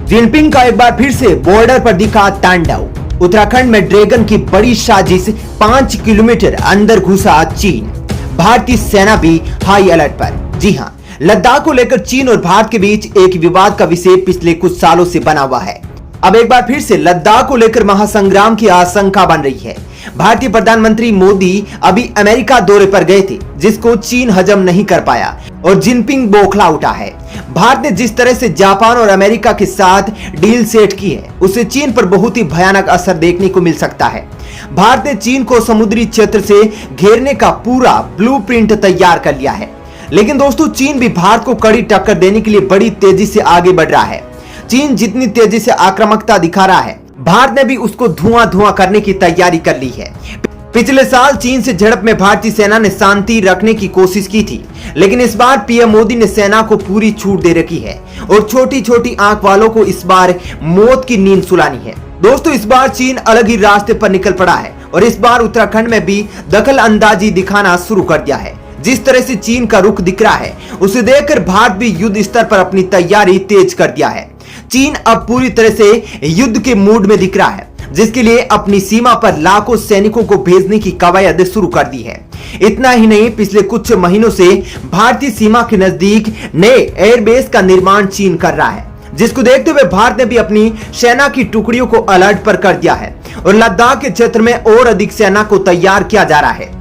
Jinping का एक बार फिर से बॉर्डर पर दिखा तांडव। उत्तराखंड में ड्रैगन की बड़ी साजिश, 5 किलोमीटर अंदर घुसा चीन। भारतीय सेना भी हाई अलर्ट पर। जी हां, लद्दाख को लेकर चीन और भारत के बीच एक विवाद का विषय पिछले कुछ सालों से बना हुआ है। अब एक बार फिर से लद्दाख को लेकर महासंग्राम की आशंका बन रही है। भारतीय प्रधानमंत्री मोदी अभी अमेरिका दौरे पर गए थे, जिसको चीन हजम नहीं कर पाया और जिनपिंग बौखला उठा है। भारत ने जिस तरह से जापान और अमेरिका के साथ डील सेट की है, उससे चीन पर बहुत ही भयानक असर देखने को मिल सकता है। भारत ने चीन को समुद्री क्षेत्र से घेरने का पूरा ब्लूप्रिंट तैयार कर लिया है, लेकिन दोस्तों चीन भी भारत को कड़ी टक्कर देने के लिए बड़ी तेजी से आगे बढ़ रहा है। चीन जितनी तेजी से आक्रामकता दिखा रहा है, भारत ने भी उसको धुआं करने की तैयारी कर ली है। पिछले साल चीन से झड़प में भारतीय सेना ने शांति रखने की कोशिश की थी, लेकिन इस बार पीएम मोदी ने सेना को पूरी छूट दे रखी है और छोटी छोटी आंख वालों को इस बार मौत की नींद सुलानी है। दोस्तों इस बार चीन अलग ही रास्ते पर निकल पड़ा है और इस बार उत्तराखंड में भी दखल अंदाजी दिखाना शुरू कर दिया है। जिस तरह से चीन का रुख दिख रहा है, उसे देखकर भारत भी युद्ध स्तर पर अपनी तैयारी तेज कर दिया है। चीन अब पूरी तरह से युद्ध के मूड में दिख रहा है, जिसके लिए अपनी सीमा पर लाखों सैनिकों को भेजने की कवायद शुरू कर दी है। इतना ही नहीं, पिछले कुछ महीनों से भारतीय सीमा के नजदीक नए एयरबेस का निर्माण चीन कर रहा है, जिसको देखते हुए भारत ने भी अपनी सेना की टुकड़ियों को अलर्ट पर कर दिया है और लद्दाख के क्षेत्र में और अधिक सेना को तैयार किया जा रहा है।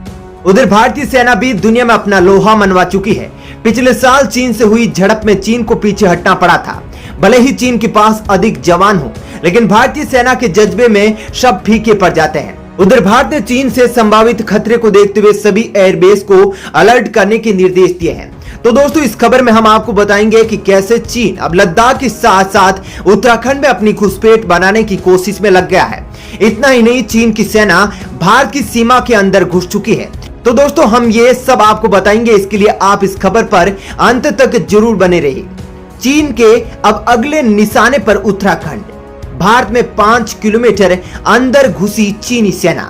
उधर भारतीय सेना भी दुनिया में अपना लोहा मनवा चुकी है। पिछले साल चीन से हुई झड़प में चीन को पीछे हटना पड़ा था। भले ही चीन के पास अधिक जवान हो, लेकिन भारतीय सेना के जज्बे में सब फीके पड़ जाते हैं। उधर भारत ने चीन से संभावित खतरे को देखते हुए सभी एयरबेस को अलर्ट करने के निर्देश दिए हैं। तो दोस्तों इस खबर में हम आपको बताएंगे कि कैसे चीन अब लद्दाख के साथ साथ उत्तराखंड में अपनी घुसपैठ बनाने की कोशिश में लग गया है। इतना ही नहीं, चीन की सेना भारत की सीमा के अंदर घुस चुकी है। तो दोस्तों हम ये सब आपको बताएंगे, इसके लिए आप इस खबर पर अंत तक जरूर बने रहिए। चीन के अब अगले निशाने पर उत्तराखंड। भारत में 5 किलोमीटर अंदर घुसी चीनी सेना।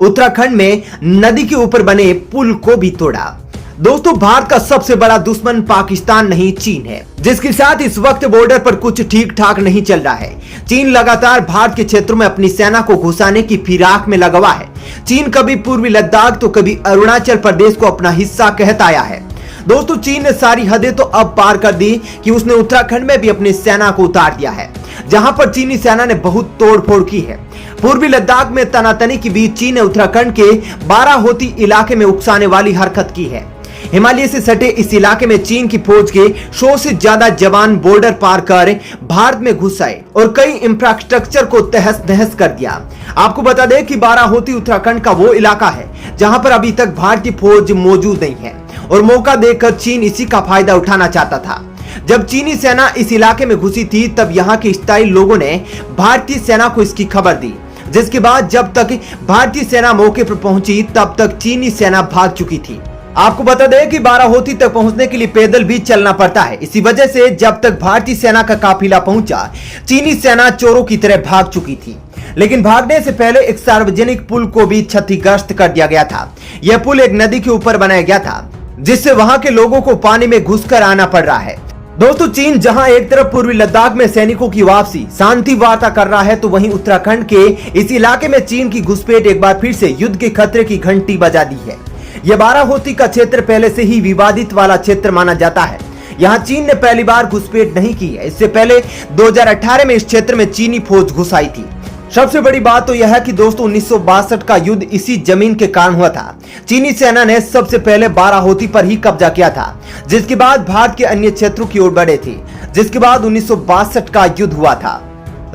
उत्तराखंड में नदी के ऊपर बने पुल को भी तोड़ा। दोस्तों भारत का सबसे बड़ा दुश्मन पाकिस्तान नहीं चीन है, जिसके साथ इस वक्त बॉर्डर पर कुछ ठीक ठाक नहीं चल रहा है। चीन लगातार भारत के क्षेत्रों में अपनी सेना को घुसाने की फिराक में लगा हुआ है। चीन कभी पूर्वी लद्दाख तो कभी अरुणाचल प्रदेश को अपना हिस्सा कहता आया है। दोस्तों चीन ने सारी हदें तो अब पार कर दी कि उसने उत्तराखंड में भी अपनी सेना को उतार दिया है, जहां पर चीनी सेना ने बहुत तोड़फोड़ की है। पूर्वी लद्दाख में तनातनी के बीच चीन ने उत्तराखंड के बाराहोती इलाके में उकसाने वाली हरकत की है। हिमालय से सटे इस इलाके में चीन की फौज के 100 से ज्यादा जवान बॉर्डर पार कर भारत में घुस आए और कई इंफ्रास्ट्रक्चर को तहस नहस कर दिया। आपको बता दें कि बाराहोती उत्तराखंड का वो इलाका है जहां पर अभी तक भारतीय फौज मौजूद नहीं है और मौका देखकर चीन इसी का फायदा उठाना चाहता था। जब चीनी सेना इस इलाके में घुसी थी, तब यहाँ के स्थायी लोगों ने भारतीय सेना को इसकी खबर दी, जिसके बाद जब तक भारतीय सेना मौके पर पहुंची, तब तक चीनी सेना भाग चुकी थी। आपको बता दें कि बाराहोती तक पहुंचने के लिए पैदल भी चलना पड़ता है। इसी वजह से जब तक भारतीय सेना का काफिला पहुंचा, चीनी सेना चोरों की तरह भाग चुकी थी। लेकिन भागने से पहले एक सार्वजनिक पुल को भी क्षतिग्रस्त कर दिया गया था। यह पुल एक नदी के ऊपर बनाया गया था, जिससे वहां के लोगों को पानी में घुसकर आना पड़ रहा है। दोस्तों चीन जहां एक तरफ पूर्वी लद्दाख में सैनिकों की वापसी, शांति वार्ता कर रहा है, तो वहीं उत्तराखंड के इस इलाके में चीन की घुसपैठ एक बार फिर से युद्ध के खतरे की घंटी बजा दी है। यह बाराहोती का क्षेत्र पहले से ही विवादित वाला क्षेत्र माना जाता है। यहाँ चीन ने पहली बार घुसपैठ नहीं की है। इससे पहले 2018 में इस क्षेत्र में चीनी फौज घुस आई थी। सबसे बड़ी बात तो यह है कि दोस्तों 1962 का युद्ध इसी जमीन के कारण हुआ था। चीनी सेना ने सबसे पहले बाराहोती पर ही कब्जा किया था, जिसके बाद भारत के अन्य क्षेत्रों की ओर बढ़े थे, जिसके बाद 1962 का युद्ध हुआ था।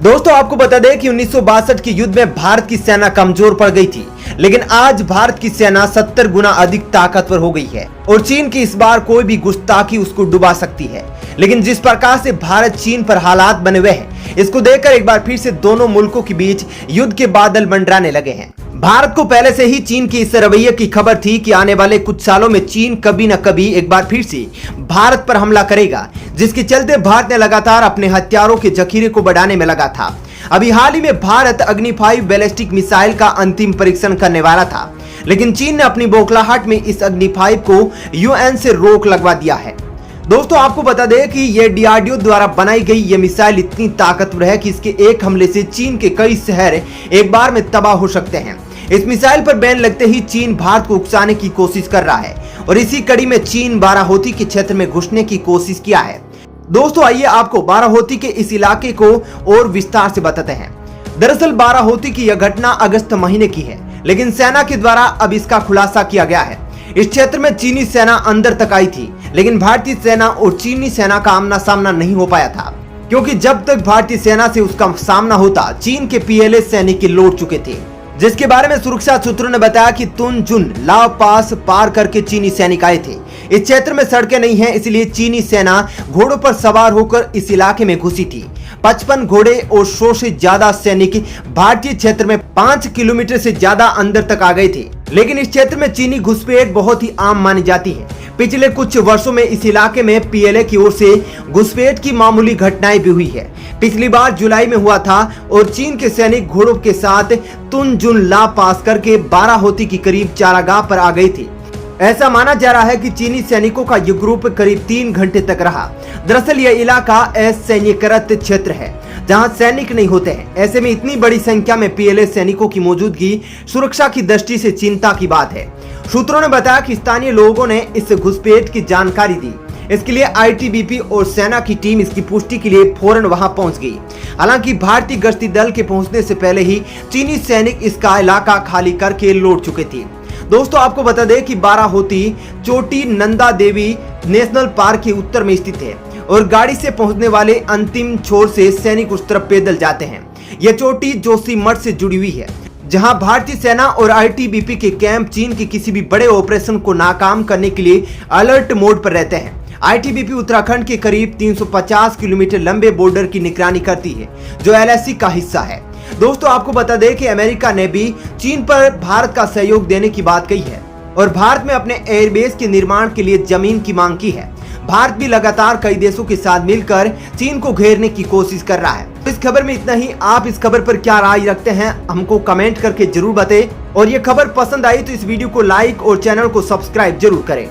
दोस्तों आपको बता दें कि 1962 के युद्ध में भारत की सेना कमजोर पड़ गई थी, लेकिन आज भारत की सेना 70 गुना अधिक ताकतवर हो गई है और चीन की इस बार कोई भी गुस्ताखी उसको डुबा सकती है। लेकिन जिस प्रकार से भारत चीन पर हालात बने हुए हैं, इसको देखकर एक बार फिर से दोनों मुल्कों के बीच युद्ध के बादल मंडराने लगे हैं। भारत को पहले से ही चीन के इस रवैये की खबर थी कि आने वाले कुछ सालों में चीन कभी न कभी एक बार फिर से भारत पर हमला करेगा, जिसके चलते भारत ने लगातार अपने हथियारों के जखीरे को बढ़ाने में लगा था। अभी हाल ही में भारत अग्नि 5 बैलिस्टिक मिसाइल का अंतिम परीक्षण करने वाला था, लेकिन चीन ने अपनी बौखलाहट में इस अग्नि 5 को यूएन से रोक लगवा दिया है। दोस्तों आपको बता दें कि ये डीआरडीओ द्वारा बनाई गई ये मिसाइल इतनी ताकतवर है कि इसके एक हमले से चीन के कई शहर एक बार में तबाह हो सकते हैं। इस मिसाइल पर बैन लगते ही चीन भारत को उकसाने की कोशिश कर रहा है और इसी कड़ी में चीन बाराहोती के क्षेत्र में घुसने की कोशिश किया है। दोस्तों आइए आपको बाराहोती के इस इलाके को और विस्तार से बताते हैं। दरअसल बाराहोती की यह घटना अगस्त महीने की है, लेकिन सेना के द्वारा अब इसका खुलासा किया गया है। इस क्षेत्र में चीनी सेना अंदर तक आई थी, लेकिन भारतीय सेना और चीनी सेना का आमना सामना नहीं हो पाया था, क्योंकि जब तक भारतीय सेना से उसका सामना होता चीन के पीएलए सैनिक लौट चुके थे, जिसके बारे में सुरक्षा सूत्रों ने बताया कि तुनजुन लाव पास पार करके चीनी सैनिक आए थे। इस क्षेत्र में सड़कें नहीं हैं, इसलिए चीनी सेना घोड़ों पर सवार होकर इस इलाके में घुसी थी। 55 घोड़े और 100 से ज्यादा सैनिक भारतीय क्षेत्र में 5 किलोमीटर से ज्यादा अंदर तक आ गए थे, लेकिन इस क्षेत्र में चीनी घुसपैठ बहुत ही आम मानी जाती है। पिछले कुछ वर्षों में इस इलाके में पीएलए की ओर से घुसपैठ की मामूली घटनाएं भी हुई है। पिछली बार जुलाई में हुआ था और चीन के सैनिक घोड़ों के साथ तुनजुन ला पास करके बाराहोती की करीब चारागाह पर आ गए थे। ऐसा माना जा रहा है कि चीनी सैनिकों का यह ग्रुप करीब 3 घंटे तक रहा। दरअसल यह इलाका असैन्यकृत क्षेत्र है जहां सैनिक नहीं होते हैं। ऐसे में इतनी बड़ी संख्या में पीएलए सैनिकों की मौजूदगी सुरक्षा की दृष्टि से चिंता की बात है। सूत्रों ने बताया कि स्थानीय लोगों ने इस घुसपैठ की जानकारी दी। इसके लिए आईटीबीपी और सेना की टीम इसकी पुष्टि के लिए फौरन वहां पहुंच गई। हालांकि भारतीय गश्ती दल के पहुंचने से पहले ही चीनी सैनिक इसका इलाका खाली करके लौट चुके थे। दोस्तों आपको बता दें कि बाराहोती चोटी नंदा देवी नेशनल पार्क के उत्तर में स्थित है और गाड़ी से पहुंचने वाले अंतिम छोर से सैनिक उस तरफ पैदल जाते हैं। यह चोटी जोशीमठ से जुड़ी हुई है, जहां भारतीय सेना और आईटीबीपी के कैंप चीन के किसी भी बड़े ऑपरेशन को नाकाम करने के लिए अलर्ट मोड पर रहते हैं। आईटीबीपी उत्तराखंड के करीब 350 किलोमीटर लंबे बॉर्डर की निगरानी करती है, जो एलएसी का हिस्सा है। दोस्तों आपको बता दें कि अमेरिका ने भी चीन पर भारत का सहयोग देने की बात कही है और भारत में अपने एयरबेस के निर्माण के लिए जमीन की मांग की है। भारत भी लगातार कई देशों के साथ मिलकर चीन को घेरने की कोशिश कर रहा है। इस खबर में इतना ही। आप इस खबर पर क्या राय रखते हैं हमको कमेंट करके जरूर बताएं और ये खबर पसंद आई तो इस वीडियो को लाइक और चैनल को सब्सक्राइब जरूर करें।